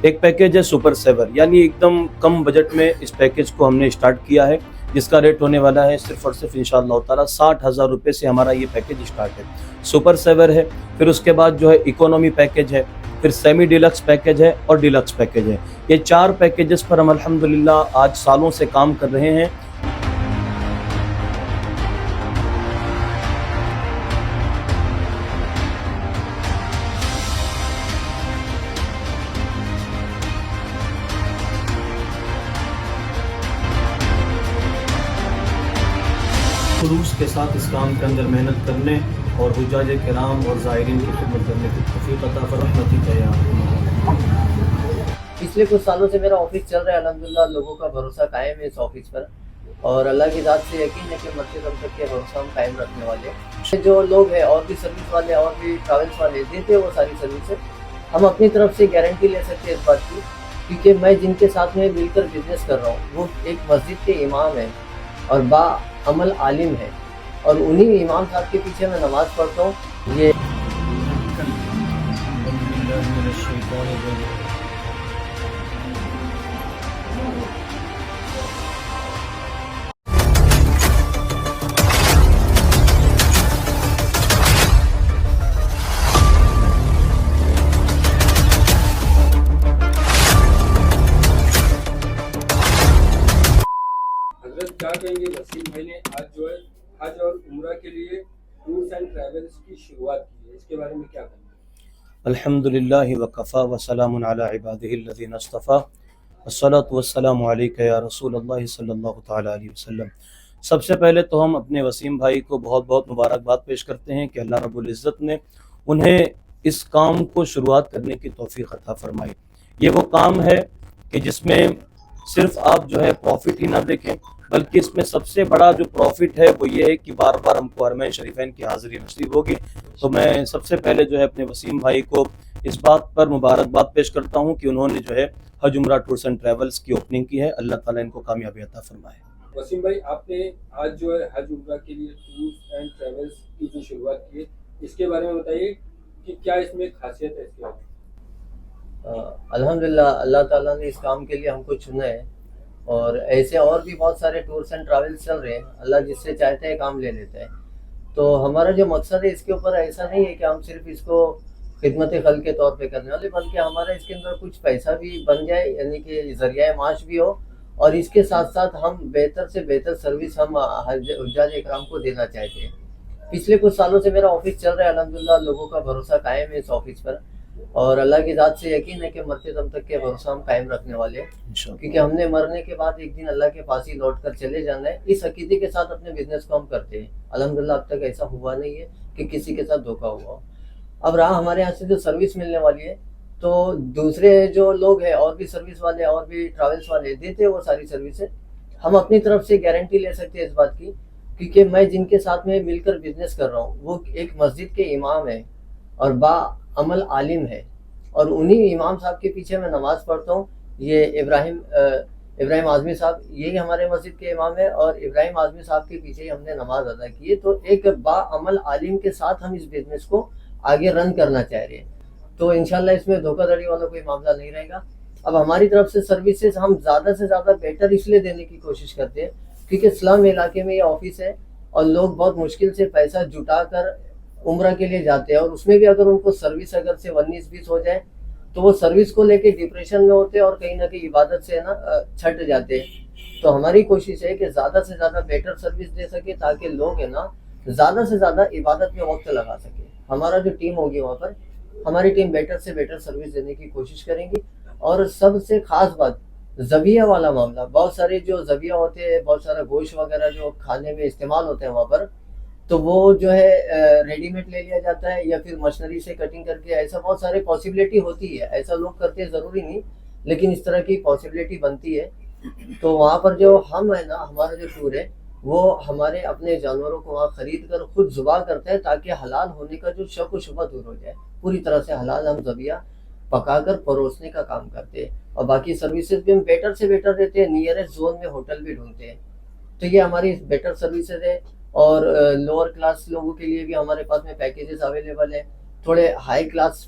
ایک پیکیج ہے super sewer, یعنی ایک دم کم بجٹ میں اس پیکیج کو ہم نے اسٹارٹ کیا ہے، جس کا ریٹ ہونے والا ہے صرف اور صرف انشاءاللہ تعالیٰ 60,000 روپے سے ہمارا یہ پیکیج اسٹارٹ ہے۔ سپر سیور ہے، پھر اس کے بعد جو ہے اکونومی پیکیج ہے، پھر سیمی ڈیلکس پیکیج ہے اور ڈیلکس پیکیج ہے۔ یہ 4 پیکیجز پر ہم الحمدللہ آج سالوں سے کام کر رہے ہیں۔ خلوص کے ساتھ اس کام کے اندر محنت کرنے اور حجاج کرام اور زائرین کی خدمت کرنے کی توفیق عطا فرمائے یا پچھلے کچھ سالوں سے میرا آفس چل رہا ہے، الحمدللہ لوگوں کا بھروسہ قائم ہے اس آفس پر، اور اللہ کی ذات سے یقین ہے کہ مرتے دم تک کے بھروسہ ہم قائم رکھنے والے ہیں۔ جو لوگ ہیں اور بھی سروس والے اور بھی ٹریولس والے دیتے ہیں وہ ساری سروسیں، ہم اپنی طرف سے گارنٹی لے سکتے ہیں اس بات کی، کیونکہ میں جن کے ساتھ میں مل کر بزنس کر رہا ہوں وہ ایک مسجد کے امام ہیں اور با عمل عالم ہے، اور انہی امام صاحب کے پیچھے میں نماز پڑھتا ہوں۔ یہ حضرت کیا کہیں گے، وسیم بھائی نے آج جو ہے حج اور عمرہ کے لیے ٹورز اینڈ ٹریولز کی شروعات کی ہے، اس کے بارے میں کیا کہیں گے؟ الحمدللہ وکفا وسلام علی عبادہ الذین اصطفیٰ والصلاۃ والسلام علیک یا رسول اللہ صلی اللہ تعالی علیہ وسلم۔ سب سے پہلے تو ہم اپنے وسیم بھائی کو بہت بہت مبارکباد پیش کرتے ہیں کہ اللہ رب العزت نے انہیں اس کام کو شروعات کرنے کی توفیق عطا فرمائی۔ یہ وہ کام ہے کہ جس میں صرف آپ جو ہے پروفٹ ہی نہ دیکھیں، بلکہ اس میں سب سے بڑا جو پروفٹ ہے وہ یہ ہے کہ بار بار ہم کو حرمین شریفین کی حاضری نصیب ہوگی۔ تو میں سب سے پہلے جو ہے اپنے وسیم بھائی کو اس بات پر مبارکباد پیش کرتا ہوں کہ انہوں نے جو ہے حج عمرہ ٹورز اینڈ ٹریولز کی اوپننگ کی ہے۔ اللہ تعالیٰ ان کو کامیابی عطا فرمائے۔ وسیم بھائی، آپ نے آج جو ہے حج عمرہ کے لیے ٹورز اینڈ ٹریولز کی جو شروعات کی ہے، اس کے بارے میں بتائیے کہ کیا اس میں خاصیت ہے اس کے بارے میں؟ الحمدللہ اللہ تعالیٰ نے اس کام کے لیے ہم کو چنا ہے، اور ایسے اور بھی بہت سارے ٹورس اینڈ ٹریولس چل رہے ہیں، اللہ جس سے چاہتے ہیں کام لے لیتے ہیں۔ تو ہمارا جو مقصد ہے اس کے اوپر ایسا نہیں ہے کہ ہم صرف اس کو خدمت خلق کے طور پہ کرنے والے، بلکہ ہمارا اس کے اندر کچھ پیسہ بھی بن جائے، یعنی کہ ذریعہ معاش بھی ہو، اور اس کے ساتھ ساتھ ہم بہتر سے بہتر سروس ہم حجاج اکرام کو دینا چاہتے ہیں۔ پچھلے کچھ سالوں سے میرا آفس چل رہا ہے، الحمدللہ لوگوں کا بھروسہ قائم ہے اس آفس پر، اور اللہ کی ذات سے یقین ہے کہ مرتے دم تک کے بھروسہ ہم قائم رکھنے والے ہیں، کیونکہ ہم نے مرنے کے بعد ایک دن اللہ کے پاس ہی لوٹ کر چلے جانا ہے۔ اس عقیدے کے ساتھ اپنے بزنس کو ہم کرتے ہیں، الحمدللہ اب تک ایسا ہوا نہیں ہے کہ کسی کے ساتھ دھوکہ ہوا ہو۔ اب رہا ہمارے یہاں سے جو سروس ملنے والی ہے، تو دوسرے جو لوگ ہیں اور بھی سروس والے اور بھی ٹریولس والے دیتے ہیں وہ ساری سروسیں، ہم اپنی طرف سے گارنٹی لے سکتے ہیں اس بات کی، کیونکہ میں جن کے ساتھ میں مل کر بزنس کر رہا ہوں وہ ایک مسجد کے امام ہیں اور با عمل عالم ہے، اور انہی امام صاحب کے پیچھے میں نماز پڑھتا ہوں۔ یہ ابراہیم اعظمی صاحب یہی ہمارے مسجد کے امام ہے، اور ابراہیم اعظمی صاحب کے پیچھے ہی ہم نے نماز ادا کی ہے۔ تو ایک با عمل عالم کے ساتھ ہم اس بزنس کو آگے رن کرنا چاہ رہے ہیں، تو انشاءاللہ اس میں دھوکہ دھڑی والا کوئی معاملہ نہیں رہے گا۔ اب ہماری طرف سے سروسز ہم زیادہ سے زیادہ بہتر اس لیے دینے کی کوشش کرتے ہیں کیونکہ اسلام علاقے میں یہ آفس ہے، اور لوگ بہت مشکل سے پیسہ جٹا کر عمرہ کے لیے جاتے ہیں، اور اس میں بھی اگر ان کو سروس اگر سے 19-20 ہو جائے تو وہ سروس کو لے کے ڈپریشن میں ہوتے ہیں اور کہیں نہ کہیں عبادت سے چھٹ جاتے ہیں۔ تو ہماری کوشش ہے کہ زیادہ سے زیادہ بیٹر سروس دے سکے تاکہ لوگ زیادہ سے زیادہ عبادت میں وقت لگا سکے۔ ہمارا جو ٹیم ہوگی وہاں پر، ہماری ٹیم بیٹر سے بیٹر سروس دینے کی کوشش کریں گی۔ اور سب سے خاص بات ذبیحہ والا معاملہ، بہت سارے جو ذبیحہ ہوتے ہیں، بہت سارا گوشت وغیرہ جو کھانے میں استعمال ہوتے ہیں وہاں پر، تو وہ جو ہے ریڈی میڈ لے لیا جاتا ہے یا پھر مشنری سے کٹنگ کر کے، ایسا بہت سارے پاسبلٹی ہوتی ہے، ایسا لوگ کرتے ہیں ضروری نہیں، لیکن اس طرح کی پاسبلٹی بنتی ہے۔ تو وہاں پر جو ہم ہے نا، ہمارا جو ٹور ہے وہ ہمارے اپنے جانوروں کو وہاں خرید کر خود ذبح کرتا ہے تاکہ حلال ہونے کا جو شک و شبہ دور ہو جائے۔ پوری طرح سے حلال ہم ذبیحہ پکا کر پروسنے کا کام کرتے ہیں، اور باقی سروسز بھی ہم بیٹر سے بیٹر دیتے ہیں، نیئرسٹ زون میں ہوٹل بھی ڈھونڈتے ہیں۔ تو یہ ہماری بیٹر سروسز ہے، اور لوور کلاس لوگوں کے لیے بھی ہمارے پاس میں پیکیجز اویلیبل ہیں، تھوڑے ہائی کلاس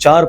4